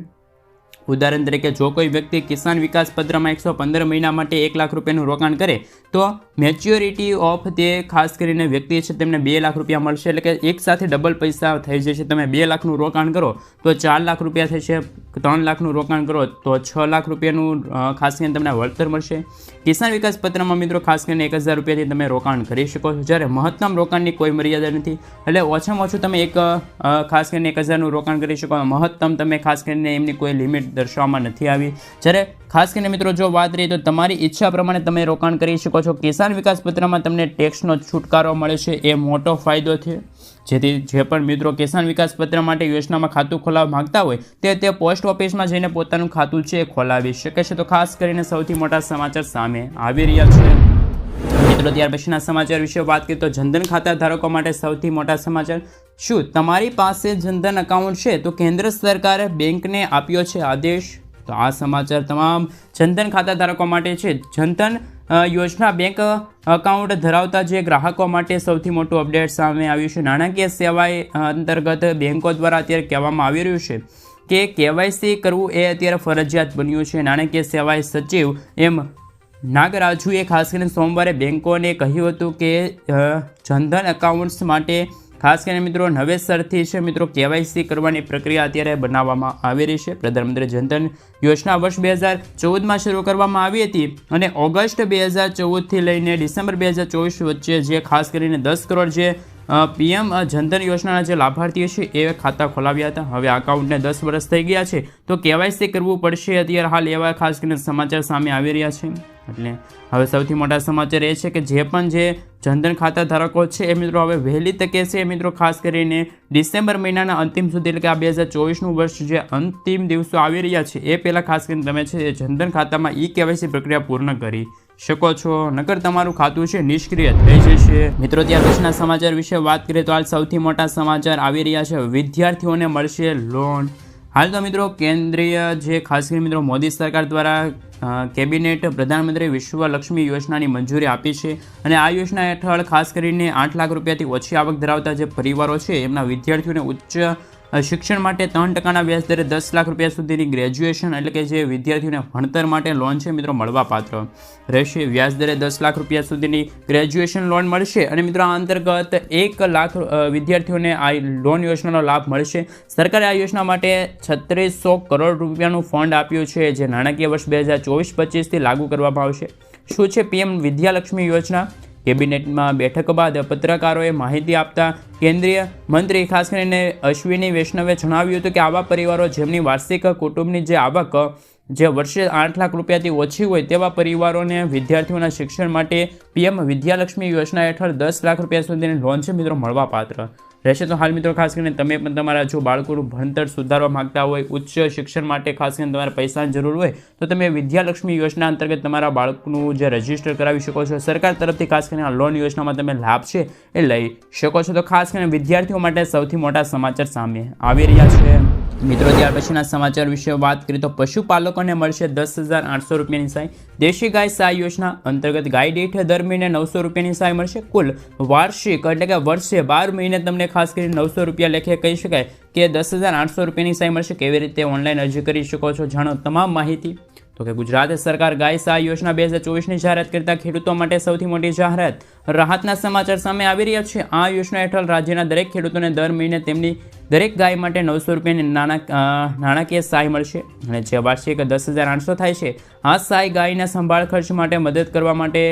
ઉદાહરણ તરીકે જો કોઈ વ્યક્તિ કિસાન વિકાસ પત્રમાં 115 મહિના માટે 1 લાખ રૂપિયાનું રોકાણ કરે તો મેચ્યોરિટી ઓફ તે ખાસ કરીને વ્યક્તિ છે તેમને 2 લાખ રૂપિયા મળશે, એટલે કે એક સાથે ડબલ પૈસા થઈ જશે. તમે 2 લાખનું રોકાણ કરો તો 4 લાખ રૂપિયા થશે, 3 લાખનું રોકાણ કરો તો 6 લાખ રૂપિયાનું ખાસ કરીને તમને વળતર મળશે. કિસાન વિકાસ પત્રમાં મિત્રો ખાસ કરીને 1000 રૂપિયાથી તમે રોકાણ કરી શકો છો, જ્યારે મહત્તમ રોકાણની કોઈ મર્યાદા નથી. એટલે ઓછામાં ઓછું તમે ખાસ કરીને 1000નું રોકાણ કરી શકો. મહત્તમ તમે ખાસ કરીને એમની કોઈ લિમિટ દર્શાવવામાં નથી આવી. જ્યારે ખાસ કરીને મિત્રો જો વાત રહી તો તમારી ઈચ્છા પ્રમાણે તમે રોકાણ કરી શકો છો. કિસાન વિકાસ પત્રમાં તમને ટેક્સનો છુટકારો મળે છે, એ મોટો ફાયદો છે. જેથી જે પણ મિત્રો કિસાન વિકાસ પત્ર માટે યોજનામાં ખાતું ખોલાવવા માંગતા હોય તે પોસ્ટ ઓફિસમાં જઈને પોતાનું ખાતું છે એ ખોલાવી શકે છે. તો ખાસ કરીને સૌથી મોટા સમાચાર સામે આવી રહ્યા છે મિત્રો. ત્યાર પછીના સમાચાર વિશે વાત કરીએ તો જનધન ખાતા ધારકો માટે સૌથી મોટા સમાચાર. શું તમારી પાસે જનધન એકાઉન્ટ છે તો કેન્દ્ર સરકારે બેંકને આપ્યો છે આદેશ. તો આ સમાચાર તમામ જનધન ખાતા ધારકો માટે છે. જનધન યોજના બેંક એકાઉન્ટ ધરાવતા જે ગ્રાહકો માટે સૌથી મોટું અપડેટ સામે આવ્યું છે. નાણાકીય સેવા અંતર્ગત બેંકો દ્વારા અત્યારે કહેવામાં આવી રહ્યું છે કે KYC કરવું એ અત્યારે ફરજિયાત બન્યું છે. નાણાકીય સેવા સચિવ એમ નાગરાજુએ ખાસ કરીને સોમવારે બેંકોને કહ્યું હતું કે જનધન એકાઉન્ટ્સ માટે ખાસ કરીને મિત્રો નવેસરથી છે મિત્રો KYC કરવાની પ્રક્રિયા અત્યારે બનાવવામાં આવી રહી છે. પ્રધાનમંત્રી જનધન યોજના વર્ષ 2014માં શરૂ કરવામાં આવી હતી અને ઓગસ્ટ 2014થી લઈને ડિસેમ્બર 2024 વચ્ચે જે ખાસ કરીને 10 કરોડ જે PM જનધન યોજનાના જે લાભાર્થીઓ છે એ ખાતા ખોલાવ્યા હતા. હવે એકાઉન્ટને 10 વર્ષ થઈ ગયા છે તો KYC કરવું પડશે. અત્યારે હાલ એવા ખાસ કરીને સમાચાર સામે આવી રહ્યા છે. એટલે હવે સૌથી મોટા સમાચાર એ છે કે જે પણ જે જનધન ખાતા ધારકો છે એ મિત્રો હવે વહેલી તકે છે મિત્રો ખાસ કરીને ડિસેમ્બર મહિનાના અંતિમ સુધી, એટલે કે આ 2024નું વર્ષ જે અંતિમ દિવસો આવી રહ્યા છે એ પહેલાં ખાસ કરીને તમે છે જનધન ખાતામાં KYC પ્રક્રિયા પૂર્ણ કરી શકો છો, નકર તમારું ખાતું છે નિષ્ક્રિય થઈ જશે મિત્રો. ત્યાર પછીના સમાચાર વિશે વાત કરીએ તો હાલ સૌથી મોટા સમાચાર આવી રહ્યા છે. વિદ્યાર્થીઓને મળશે લોન. હાલ તો મિત્રો કેન્દ્રીય જે ખાસ કરીને મિત્રો મોદી સરકાર દ્વારા કેબિનેટ પ્રધાનમંત્રી વિશ્વલક્ષ્મી યોજનાની મંજૂરી આપી છે અને આ યોજના હેઠળ ખાસ કરીને 8 લાખ રૂપિયાથી ઓછી આવક ધરાવતા જે પરિવારો છે એમના વિદ્યાર્થીઓને ઉચ્ચ શિક્ષણ માટે 3%ના વ્યાજ દરે 10 લાખ રૂપિયા સુધીની ગ્રેજ્યુએશન એટલે કે જે વિદ્યાર્થીઓને ભણતર માટે લોન છે મિત્રો મળવાપાત્ર રહેશે. વ્યાજ દરે 10 લાખ રૂપિયા સુધીની ગ્રેજ્યુએશન લોન મળશે અને મિત્રો આ અંતર્ગત 1 લાખ વિદ્યાર્થીઓને આ લોન યોજનાનો લાભ મળશે. સરકારે આ યોજના માટે 3600 કરોડ રૂપિયાનું ફંડ આપ્યું છે જે નાણાકીય વર્ષ 2024-25થી લાગુ કરવામાં આવશે. શું છે PM વિદ્યાલક્ષ્મી યોજના? કેબિનેટમાં બેઠક બાદ પત્રકારોએ માહિતી આપતા કેન્દ્રીય મંત્રી ખાસ કરીને અશ્વિની વૈષ્ણવે જણાવ્યું હતું કે આવા પરિવારો જેમની વાર્ષિક કુટુંબની જે આવક જે વર્ષે 8 લાખ રૂપિયાથી ઓછી હોય તેવા પરિવારોને વિદ્યાર્થીઓના શિક્ષણ માટે PM વિદ્યાલક્ષ્મી યોજના હેઠળ 10 લાખ રૂપિયા સુધીની લોન છે મિત્રો મળવાપાત્ર રહેશે. તો હાલ મિત્રો ખાસ કરીને તમે પણ તમારા જો બાળકોનું ભણતર સુધારવા માંગતા હોય, ઉચ્ચ શિક્ષણ માટે ખાસ કરીને તમારે પૈસાની જરૂર હોય તો તમે વિદ્યાલક્ષ્મી યોજના અંતર્ગત તમારા બાળકનું જે રજીસ્ટર કરાવી શકો છો. સરકાર તરફથી ખાસ કરીને આ લોન યોજનામાં તમે લાભ છે એ લઈ શકો છો. તો ખાસ કરીને વિદ્યાર્થીઓ માટે સૌથી મોટા સમાચાર સામે આવી રહ્યા છે મિત્રો. ત્યાર પછીના સમાચાર વિશે વાત કરીએ તો પશુપાલકોને મળશે 10,800 રૂપિયાની સહાય. દેશી ગાય સહાય યોજના અંતર્ગત ગાય દીઠ દર મહિને 900 રૂપિયાની સહાય મળશે. કુલ વાર્ષિક એટલે કે વર્ષે 12 મહિને તમને ખાસ કરીને 900 રૂપિયા લેખે કહી શકાય કે 10,800 રૂપિયાની સહાય મળશે. કેવી રીતે ઓનલાઈન અરજી કરી શકો છો જાણો તમામ માહિતી. તો કે ગુજરાત સરકાર ગાય સહાય યોજના 2024ની જાહેરાત કરતા ખેડૂતો માટે સૌથી મોટી જાહેરાત. રાહતના સમાચાર સામે આવી રહ્યા છે. આ યોજના હેઠળ રાજ્યના દરેક ખેડૂતોને દર મહિને તેમની દરેક ગાય માટે 900 રૂપિયાની નાણાકીય સહાય મળશે અને જે વાર્ષિક 10,800 થાય છે આ સહાય ગાયના સંભાળ ખર્ચ માટે મદદ કરવા માટે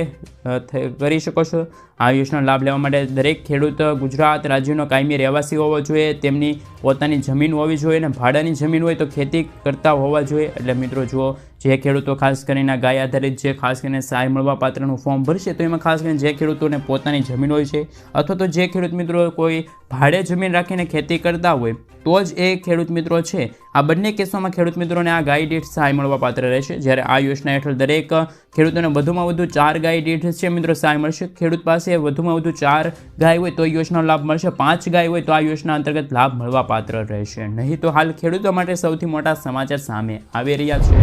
કરી શકો છો. આ યોજનાનો લાભ લેવા માટે દરેક ખેડૂત ગુજરાત રાજ્યનો કાયમી રહેવાસી હોવો જોઈએ, તેમની પોતાની જમીન હોવી જોઈએ અને ભાડાની જમીન હોય તો ખેતી કરતા હોવા જોઈએ. એટલે મિત્રો જુઓ જે ખેડૂતો ખાસ કરીને ગાય આધારિત જે ખાસ કરીને સહાય મળવા પાત્રનું ફોર્મ ભરશે તો એમાં ખાસ કરીને જે ખેડૂતોને પોતાની જમીન હોય છે અથવા તો જે ખેડૂત મિત્રો કોઈ ભાડે જમીન રાખીને ખેતી કરતા હોય તો જ એ ખેડૂત મિત્રો છે. આ બંને કેસોમાં ખેડૂત મિત્રોને આ ગાય દીઠ સહાય મળવા પાત્ર રહેશે. જ્યારે આ યોજના હેઠળ દરેક ખેડૂતોને વધુમાં વધુ 4 ગાય દીઠ છે મિત્રો સહાય મળશે. ખેડૂત પાસે વધુમાં વધુ 4 ગાય હોય તો યોજનાનો લાભ મળશે. 5 ગાય હોય તો આ યોજના અંતર્ગત લાભ મળવા પાત્ર રહેશે નહીં. તો હાલ ખેડૂતો માટે સૌથી મોટા સમાચાર સામે આવી રહ્યા છે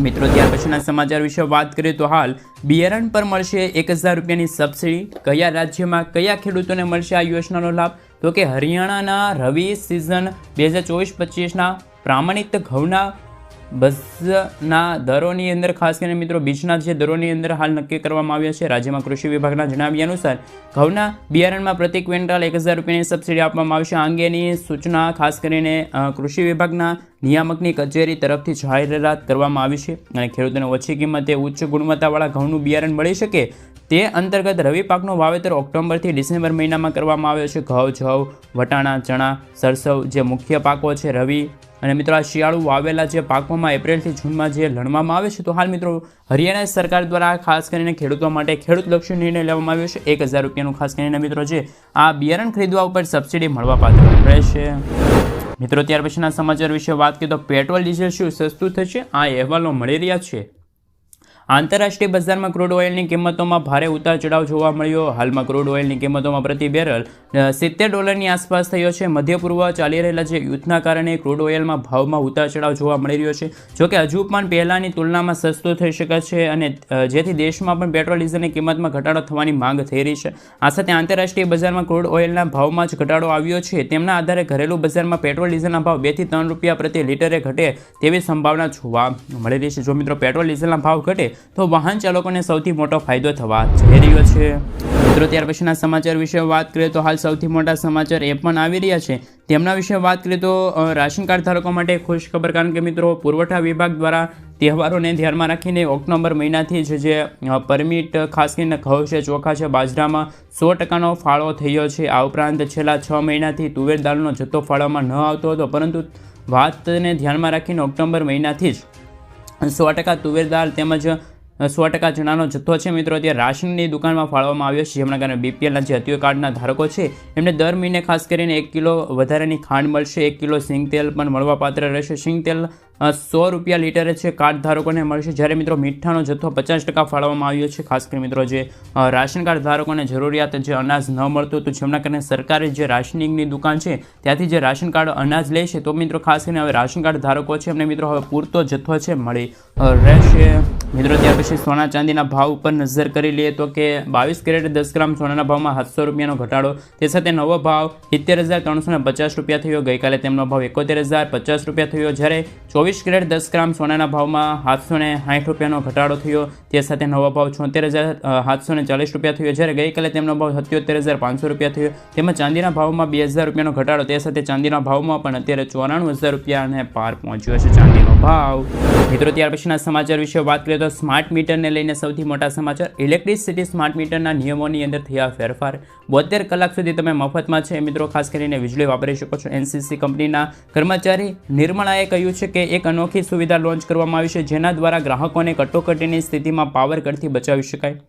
મિત્રો. ત્યાર પછીના સમાચાર વિશે વાત કરીએ તો હાલ બિયારણ પર મળશે 1,000 રૂપિયાની સબસિડી. કયા રાજ્યમાં કયા ખેડૂતોને મળશે આ યોજનાનો લાભ? તો કે હરિયાણાના રવિ સિઝન 2024-25ના પ્રમાણિત ઘઉંના બસના દરોની અંદર ખાસ કરીને મિત્રો બીજના જે દરોની અંદર હાલ નક્કી કરવામાં આવ્યા છે. રાજ્યમાં કૃષિ વિભાગના જણાવ્યા અનુસાર ઘઉંના બિયારણમાં પ્રતિ ક્વિન્ટલ 1000 રૂપિયાની સબસિડી આપવામાં આવશે. આ અંગેની સૂચના ખાસ કરીને કૃષિ વિભાગના નિયામકની કચેરી તરફથી જાહેરાત કરવામાં આવી છે અને ખેડૂતોને ઓછી કિંમતે ઉચ્ચ ગુણવત્તાવાળા ઘઉંનું બિયારણ મળી શકે તે અંતર્ગત રવિ પાકનું વાવેતર ઓક્ટોબરથી ડિસેમ્બર મહિનામાં કરવામાં આવ્યો છે. ઘઉં, જવ, વટાણા, ચણા, સરસવ જે મુખ્ય પાકો છે રવિ અને મિત્રો આ શિયાળુ વાવેલા જે પાકોમાં એપ્રિલથી જૂનમાં જે લણવામાં આવે છે. તો હાલ મિત્રો હરિયાણા સરકાર દ્વારા ખાસ કરીને ખેડૂતો માટે ખેડૂતલક્ષી નિર્ણય લેવામાં આવ્યો છે. 1000 રૂપિયાનું ખાસ કરીને મિત્રો જે આ બિયારણ ખરીદવા ઉપર સબસિડી મળવાપાત્ર રહેશે. મિત્રો ત્યાર પછીના સમાચાર વિશે વાત કરીએ તો પેટ્રોલ ડીઝલ શું સસ્તું થશે? આ અહેવાલો મળી રહ્યા છે. આંતરરાષ્ટ્રીય બજારમાં ક્રૂડ ઓઇલની કિંમતોમાં ભારે ઉતાર ચઢાવ જોવા મળ્યો. હાલમાં ક્રૂડ ઓઇલની કિંમતોમાં પ્રતિ બેરલ $70 આસપાસ થયો છે. મધ્ય પૂર્વ ચાલી રહેલા જે યુદ્ધના કારણે ક્રૂડ ઓઇલમાં ભાવમાં ઉતાર ચઢાવ જોવા મળી રહ્યો છે. જોકે હજુ પણ પહેલાંની તુલનામાં સસ્તો થઈ શકે છે અને જેથી દેશમાં પણ પેટ્રોલ ડીઝલની કિંમતમાં ઘટાડો થવાની માંગ થઈ રહી છે. આ સાથે આંતરરાષ્ટ્રીય બજારમાં ક્રૂડ ઓઇલના ભાવમાં જ ઘટાડો આવ્યો છે. તેમના આધારે ઘરેલું બજારમાં પેટ્રોલ ડીઝલના ભાવ 2 થી 3 રૂપિયા પ્રતિ લીટરે ઘટે તેવી સંભાવના જોવા મળી રહી છે. જો મિત્રો પેટ્રોલ ડીઝલના ભાવ ઘટે તો વાહન ચાલકોને સૌથી મોટો ફાયદો થવા જઈ રહ્યો છે. મિત્રો ત્યાર પછીના સમાચાર વિશે વાત કરીએ તો હાલ સૌથી મોટા સમાચાર એ પણ આવી રહ્યા છે. તેમના વિશે વાત કરીએ તો રાશન કાર્ડ ધારકો માટે ખુશ ખબર, કારણ કે મિત્રો પુરવઠા વિભાગ દ્વારા તહેવારોને ધ્યાનમાં રાખીને ઓક્ટોબર મહિનાથી જ જે પરમિટ ખાસ કરીને ઘઉં છે, ચોખા છે, બાજરામાં 100% ફાળો થયો છે. આ ઉપરાંત છેલ્લા 6 મહિનાથી તુવેર દાળનો જથ્થો ફાળવવામાં ન આવતો હતો, પરંતુ વાતને ધ્યાનમાં રાખીને ઓક્ટોબર મહિનાથી જ 100% તુવેર દાળ તેમજ 100% ચણાનો જથ્થો છે મિત્રો અત્યારે રાશનની દુકાનમાં ફાળવવામાં આવ્યો છે. જેમના કારણે બીપીએલના જે હતિયો કાર્ડના ધારકો છે એમને દર મહિને ખાસ કરીને 1 કિલો વધારાની ખાંડ મળશે. 1 કિલો સિંગ તેલ પણ મળવાપાત્ર રહેશે. સિંગ તેલ 100 રૂપિયા લીટરે છે કાર્ડ ધારકોને મળશે. જ્યારે મિત્રો મીઠાનો જથ્થો 50% ફાળવવામાં આવ્યો છે. ખાસ કરીને મિત્રો જે રાશન કાર્ડ ધારકોને જરૂરિયાત જે અનાજ ન મળતું હતું, જેમના કારણે સરકારે જે રાશનિંગની દુકાન છે ત્યાંથી જે રાશન કાર્ડ અનાજ લે છે, તો મિત્રો ખાસ કરીને હવે રાશન કાર્ડ ધારકો છે એમને મિત્રો હવે પૂરતો જથ્થો છે મળી રહેશે. મિત્રો ત્યાર પછી સોના ચાંદીના ભાવ ઉપર નજર કરી લઈએ તો કે 22 કેરેટ 10 ગ્રામ સોનાના ભાવમાં 700 રૂપિયાનો ઘટાડો. તે સાથે નવો ભાવ 70,350 રૂપિયા થયો. ગઈકાલે તેમનો ભાવ 71,050 રૂપિયા થયો. જ્યારે 24 કેરેટ 10 ગ્રામ સોનાના ભાવમાં 760 રૂપિયાનો ઘટાડો થયો. તે સાથે નવો ભાવ 76,740 રૂપિયા થયો. જ્યારે ગઈકાલે તેમનો ભાવ 77,500 રૂપિયા થયો. તેમજ ચાંદીના ભાવમાં 2,000 રૂપિયાનો ઘટાડો. તે સાથે ચાંદીના ભાવમાં પણ અત્યારે 94,000 રૂપિયાને પાર પહોંચ્યો છે ચાંદીનો ભાવ. મિત્રો ત્યાર પછીના સમાચાર વિશે વાત કરીએ તો સ્માર્ટ મીટરને લઈને સૌથી મોટા સમાચાર. ઇલેક્ટ્રિસિટી સ્માર્ટ મીટરના નિયમોની અંદર થયા ફેરફાર. 72 કલાક સુધી તમે મફતમાં છે મિત્રો ખાસ કરીને વીજળી વાપરી શકો છો. એનસીસી કંપનીના કર્મચારી નિર્મળાએ કહ્યું છે કે એક અનોખી સુવિધા લોન્ચ કરવામાં આવી છે, જેના દ્વારા ગ્રાહકોને કટોકટીની સ્થિતિમાં પાવર કટથી બચાવી શકાય.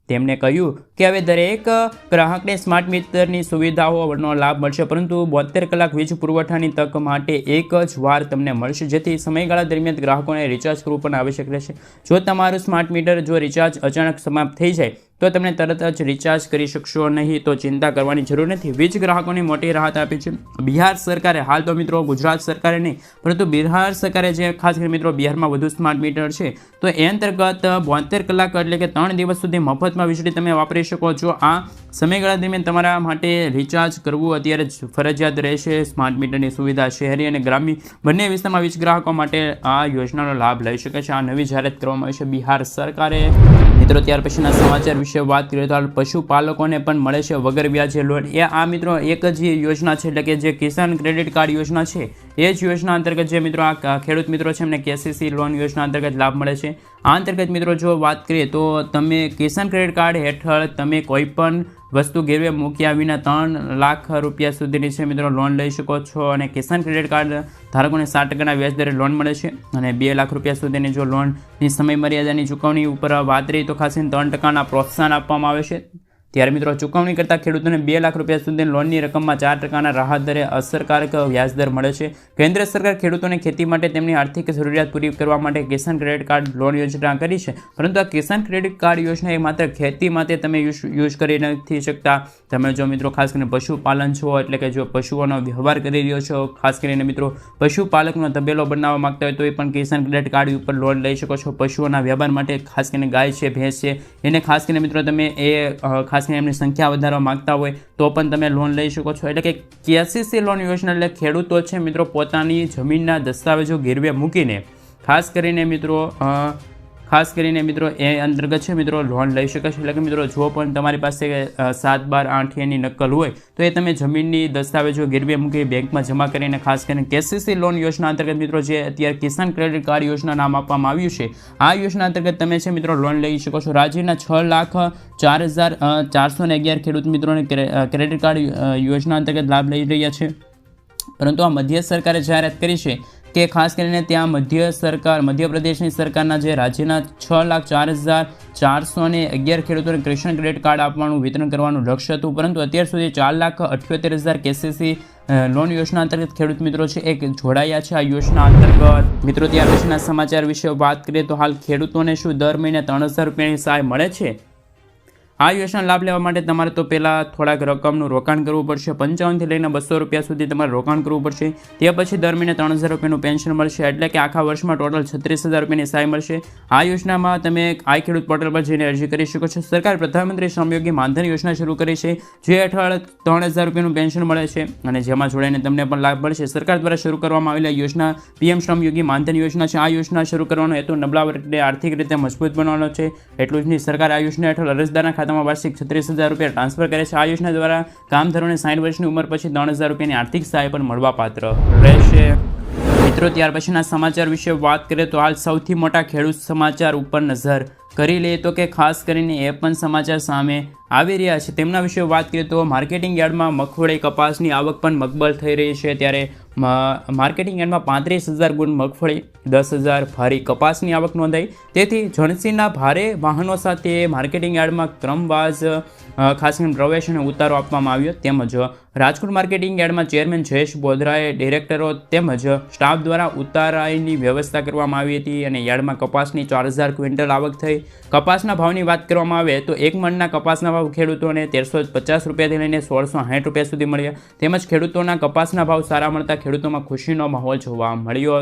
તેમણે કહ્યું કે હવે દરેક ગ્રાહકને સ્માર્ટ મીટરની સુવિધાઓનો લાભ મળશે, પરંતુ 72 કલાક વીજ પુરવઠાની તક માટે એક જ વાર તમને મળશે, જેથી સમયગાળા દરમિયાન ગ્રાહકોને રિચાર્જ કરવું પણ આવશ્યક રહેશે. જો તમારું સ્માર્ટ મીટર જો રિચાર્જ અચાનક સમાપ્ત થઈ જાય તો તમે તરત જ રિચાર્જ કરી શકશો નહીં, તો ચિંતા કરવાની જરૂર નથી. વીજ ગ્રાહકોને મોટી રાહત આપી છે બિહાર સરકારે. હાલ તો મિત્રો ગુજરાત સરકારે નહીં, પરંતુ બિહાર સરકારે જે ખાસ કરીને મિત્રો બિહારમાં વધુ સ્માર્ટ મીટર છે, તો એ અંતર્ગત 72 કલાક એટલે કે 3 દિવસ સુધી મફતમાં વીજળી તમે વાપરી શકો છો. આ સમયગાળા દરમિયાન તમારા માટે રિચાર્જ કરવું અત્યારે જ ફરજિયાત રહેશે. સ્માર્ટ મીટરની સુવિધા શહેરી અને ગ્રામ્ય બંને વિસ્તારમાં વીજ ગ્રાહકો માટે આ યોજનાનો લાભ લઈ શકે છે. આ નવી જાહેરાત કરવામાં આવી છે બિહાર સરકારે. મિત્રો ત્યાર પછીના સમાચાર વિશે વાત કરીએ તો પશુપાલકોને પણ મળે છે વગર વ્યાજે લોન. એ આ મિત્રો એક જ યોજના છે, એટલે કે જે કિસાન ક્રેડિટ કાર્ડ યોજના છે એ જ યોજના અંતર્ગત જે મિત્રો આ ખેડૂત મિત્રો છે એમને કેસીસી લોન યોજના અંતર્ગત લાભ મળે છે. આ અંતર્ગત મિત્રો જો વાત કરીએ તો તમે કિસાન ક્રેડિટ કાર્ડ હેઠળ તમે કોઈ પણ વસ્તુ ગીરવે મૂક્યા વિના 3 લાખ રૂપિયા સુધીની છે મિત્રો લોન લઈ શકો છો. અને કિસાન ક્રેડિટ કાર્ડ ધારકોને 7% વ્યાજ દરે લોન મળે છે. અને 2 લાખ રૂપિયા સુધીની જો લોનની સમય મર્યાદાની ચૂકવણી ઉપર વાત રહી તો ખાસ 3%ના પ્રોત્સાહન આપવામાં આવે છે. ત્યારે મિત્રો ચૂકવણી કરતા ખેડૂતોને 2 લાખ રૂપિયા સુધીની લોનની રકમમાં 4%ના રાહત દરે અસરકારક વ્યાજદર મળે છે. કેન્દ્ર સરકાર ખેડૂતોને ખેતી માટે તેમની આર્થિક જરૂરિયાત પૂરી કરવા માટે કિસાન ક્રેડિટ કાર્ડ લોન યોજના કરી છે, પરંતુ આ કિસાન ક્રેડિટ કાર્ડ યોજના એ માત્ર ખેતી માટે તમે યુઝ કરી નથી શકતા. તમે જો મિત્રો ખાસ કરીને પશુપાલન છો, એટલે કે જો પશુઓનો વ્યવહાર કરી રહ્યો છો, ખાસ કરીને મિત્રો પશુપાલકનો તબેલો બનાવવા માંગતા હોય તો એ પણ કિસાન ક્રેડિટ કાર્ડ ઉપર લોન લઈ શકો છો. પશુઓના વ્યવહાર માટે ખાસ કરીને ગાય છે, ભેંસ છે, એને ખાસ કરીને મિત્રો તમે એ ખાસ એમની સંખ્યા વધારવા માંગતા હોય તો પણ તમે લોન લઈ શકો છો. એટલે કે કેસીસી લોન યોજના એટલે ખેડૂતો છે મિત્રો પોતાની જમીનના દસ્તાવેજો ગીરવે મૂકીને ખાસ કરીને મિત્રો એ અંતર્ગત છે મિત્રો લોન લઈ શકાશે. એટલે કે મિત્રો જો પણ તમારી પાસે 7, 12, 8 એની નકલ હોય તો એ તમે જમીનની દસ્તાવેજો ગીરવે મૂકી બેંકમાં જમા કરીને ખાસ કરીને કેસીસી લોન યોજના અંતર્ગત મિત્રો જે અત્યારે કિસાન ક્રેડિટ કાર્ડ યોજના નામ આપવામાં આવ્યું છે આ યોજના અંતર્ગત તમે છે મિત્રો લોન લઈ શકો છો. રાજ્યના 6,04,411 ખેડૂત મિત્રોને ક્રેડિટ કાર્ડ યોજના અંતર્ગત લાભ લઈ રહ્યા છે. પરંતુ આ મધ્ય સરકારે જાહેરાત કરી છે કે ખાસ કરીને ત્યાં મધ્યપ્રદેશની સરકારના જે રાજ્યના 6,04,411 ખેડૂતોને કિસાન ક્રેડિટ કાર્ડ આપવાનું વિતરણ કરવાનું લક્ષ્ય હતું. પરંતુ અત્યાર સુધી 4,78,000 કેસીસી લોન યોજના અંતર્ગત ખેડૂત મિત્રો છે એક જોડાયા છે આ યોજના અંતર્ગત. મિત્રો ત્યાર પછીના સમાચાર વિશે વાત કરીએ તો હાલ ખેડૂતોને શું દર મહિને 3,000 રૂપિયાની સહાય મળે છે? આ યોજના લાભ લેવા માટે તમારે તો પહેલાં થોડાક રકમનું રોકાણ કરવું પડશે. 55 થી લઈને 200 રૂપિયા સુધી તમારે રોકાણ કરવું પડશે. તે પછી દર મહિને 3,000 રૂપિયાનું પેન્શન મળશે. એટલે કે આખા વર્ષમાં ટોટલ 36,000 રૂપિયાની સહાય મળશે. આ યોજનામાં તમે આઈ ખેડૂત પોર્ટલ પર જઈને અરજી કરી શકો છો. સરકાર પ્રધાનમંત્રી શ્રમયોગી માનધન યોજના શરૂ કરી છે જે હેઠળ 3,000 રૂપિયાનું પેન્શન મળે છે અને જેમાં જોડાઈને તમને પણ લાભ મળશે. સરકાર દ્વારા શરૂ કરવામાં આવેલી યોજના પીએમ શ્રમયોગી માનધન યોજના છે. આ યોજના શરૂ કરવાનો હેતુ નબળા વર્ગને આર્થિક રીતે મજબૂત બનાવવાનો છે. એટલું જ નહીં, સરકાર આ યોજના હેઠળ અરજદારના ખાતામાં વાર્ષિક 36,000 રૂપિયા ટ્રાન્સફર કરે છે. આ યોજના દ્વારા કામદારોને 60 વર્ષની ઉંમર પછી 3,000 રૂપિયાની આર્થિક સહાય પણ મળવાપાત્ર રહેશે. મિત્રો ત્યાર પછીના સમાચાર વિશે વાત કરીએ તો હાલ સૌથી મોટા ખેડૂત સમાચાર ઉપર નજર કરી લઈએ તો કે ખાસ કરીને એ પણ સમાચાર સામે આવી રહ્યા છે તેમના વિશે વાત કરીએ તો માર્કેટિંગ યાર્ડમાં મગફળી કપાસની આવક પણ મકબલ થઈ રહી છે. ત્યારે માર્કેટિંગ યાર્ડમાં 35,000 ગુણ મગફળી, 10,000 ભારી કપાસની આવક નોંધાઈ. તેથી જણસીના ભારે વાહનો સાથે માર્કેટિંગ યાર્ડમાં ક્રમવાજ ખાસ કરીને પ્રવેશ અને ઉતારો આપવામાં આવ્યો. તેમજ રાજકોટ માર્કેટિંગ યાર્ડમાં ચેરમેન જયેશ બોધરાએ ડિરેક્ટરો તેમજ સ્ટાફ દ્વારા ઉતારાની વ્યવસ્થા કરવામાં આવી હતી અને યાર્ડમાં કપાસની 4,000 ક્વિન્ટલ આવક થઈ. કપાસના ભાવની વાત કરવામાં આવે તો એક મણના કપાસના ભાવ ખેડૂતોને 1,350 રૂપિયાથી લઈને 1,660 રૂપિયા સુધી મળ્યા. તેમજ ખેડૂતોના કપાસના ભાવ સારા મળતા ખેડૂતોમાં ખુશીનો માહોલ જોવા મળ્યો.